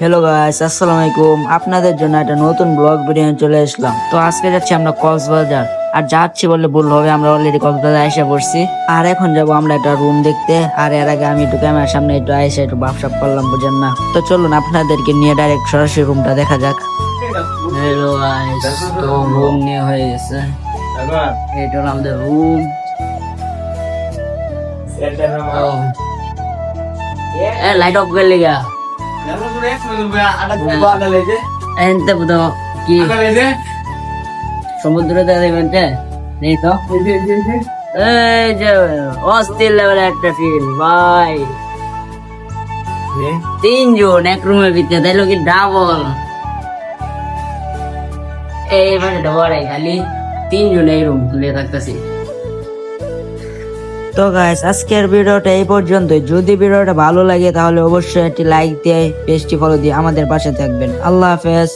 Hello guys, আসসালামু আলাইকুম। আপনাদের জন্য একটা নতুন ব্লগ ভিডিও চলে আসলাম। তো আজকে যাচ্ছি আমরা কক্সবাজার। আর যাচ্ছি বললে ভুল হবে, আমরা অলরেডি কক্সবাজার এসে পড়ছি। আর এখন যাব আমরা একটা রুম দেখতে। আর এর আগে আমি একটু ক্যামেরার সামনে একটু এসে একটু বাপসাপ করলাম, বুঝেন না। তো চলুন আপনাদেরকে নিয়ে ডাইরেক্ট সরাসরি রুমটা দেখা যাক। হ্যালো গাইস, তো রুম নিয়ে হয়ে গেছে। এটা হলো আমাদের রুম। লাইট অফ করে লেগা এনতে বুঝো কি সমুদ্র নেই তো। এই যে অস্থির লেভেল একটা ফিল ভাই। তিনজন এক রুমের ভিতরে, তাইলো কি ডাবল। এইবারে ডবলাই খালি তিনজন এই রুম তুলে থাকতেছি। তো গাইস, আজকের ভিডিওটা এই পর্যন্তই। যদি ভিডিওটা ভালো লাগে তাহলে অবশ্যই একটি লাইক দিয়ে পেজটি ফলো দিয়ে আমাদের পাশে থাকবেন। আল্লাহ হাফেজ।